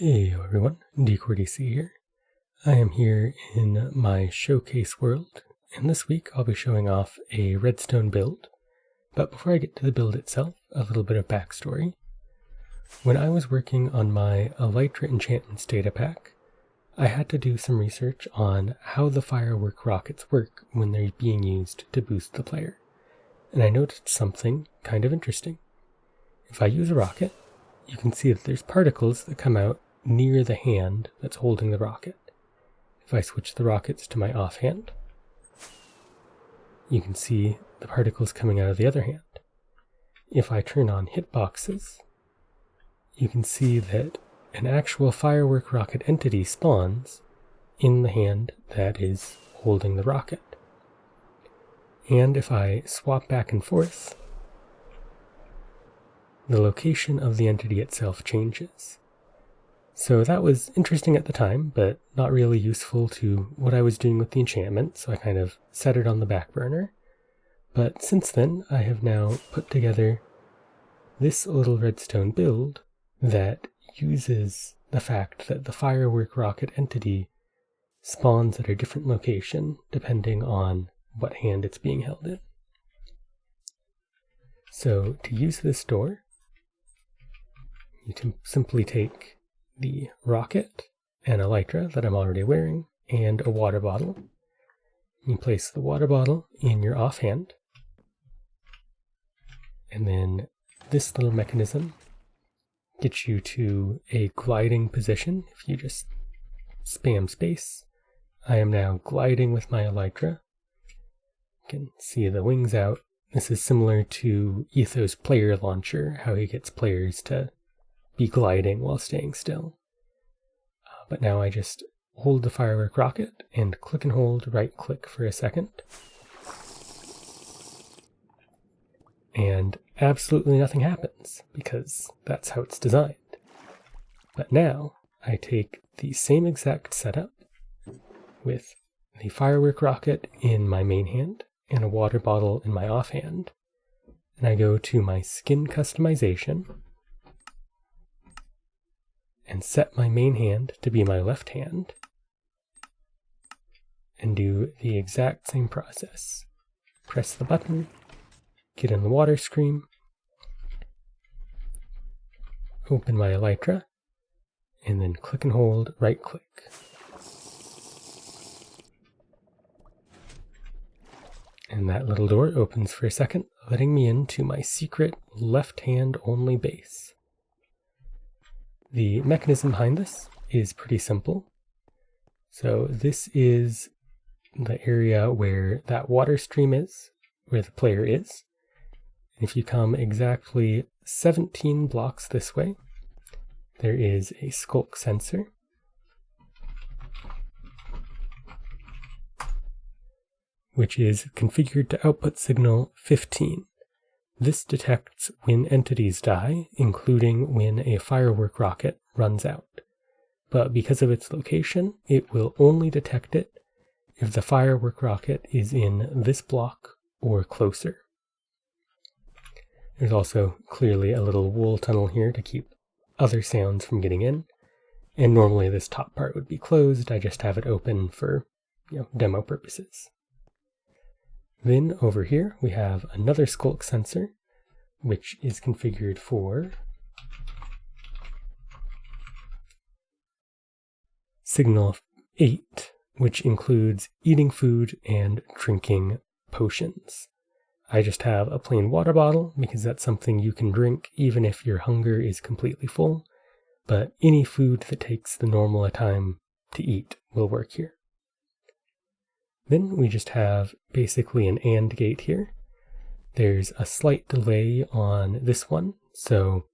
Hey everyone, DCordC here. I am here in my showcase world, and this week I'll be showing off a redstone build. But before I get to the build itself, a little bit of backstory. When I was working on my Elytra enchantments datapack, I had to do some research on how the Firework rockets work when they're being used to boost the player. And I noticed something kind of interesting. If I use a rocket, you can see that there's particles that come out near the hand that's holding the rocket. If I switch the rockets to my offhand, you can see the particles coming out of the other hand. If I turn on hitboxes, you can see that an actual Firework rocket entity spawns in the hand that is holding the rocket. And if I swap back and forth, the location of the entity itself changes. So that was interesting at the time, but not really useful to what I was doing with the enchantment, so I kind of set it on the back burner. But since then, I have now put together this little redstone build that uses the fact that the Firework rocket entity spawns at a different location depending on what hand it's being held in. So to use this door, you can simply take the rocket, an elytra that I'm already wearing, and a water bottle. You place the water bottle in your offhand, and then this little mechanism gets you to a gliding position. If you just spam space, I am now gliding with my elytra. You can see the wings out. This is similar to Etho's player launcher, how he gets players to be gliding while staying still. But now I just hold the Firework rocket and click and hold right click for a second. And absolutely nothing happens because that's how it's designed. But now I take the same exact setup with the Firework rocket in my main hand and a water bottle in my offhand, and I go to my skin customization and set my main hand to be my left hand, and do the exact same process. Press the button, get in the water stream, open my elytra, and then click and hold right click. And that little door opens for a second, letting me into my secret left hand only base. The mechanism behind this is pretty simple. So this is the area where that water stream is, where the player is. If you come exactly 17 blocks this way, there is a skulk sensor. Which is configured to output signal 15. This detects when entities die, including when a Firework rocket runs out. But because of its location, it will only detect it if the Firework rocket is in this block or closer. There's also clearly a little wool tunnel here to keep other sounds from getting in. And normally this top part would be closed. I just have it open for, demo purposes. Then over here we have another skulk sensor, which is configured for signal 8, which includes eating food and drinking potions. I just have a plain water bottle because that's something you can drink even if your hunger is completely full, but any food that takes the normal time to eat will work here. Then we just have basically an AND gate here. There's a slight delay on this one, so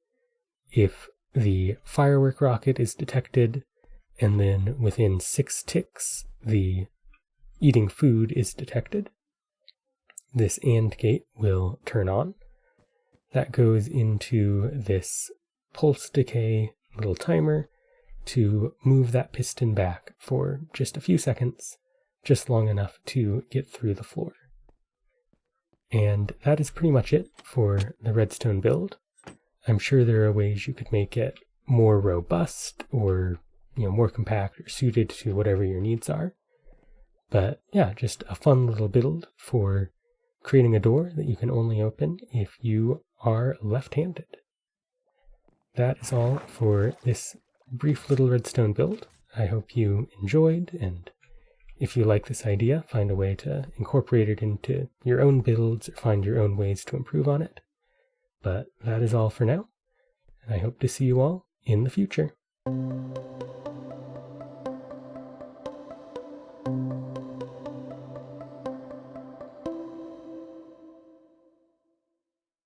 if the Firework rocket is detected and then within 6 ticks the eating food is detected, this AND gate will turn on. That goes into this pulse decay little timer to move that piston back for just a few seconds, just long enough to get through the floor. And that is pretty much it for the redstone build. I'm sure there are ways you could make it more robust or more compact or suited to whatever your needs are. But yeah, just a fun little build for creating a door that you can only open if you are left-handed. That is all for this brief little redstone build. I hope you enjoyed, and if you like this idea, find a way to incorporate it into your own builds or find your own ways to improve on it. But that is all for now, and I hope to see you all in the future.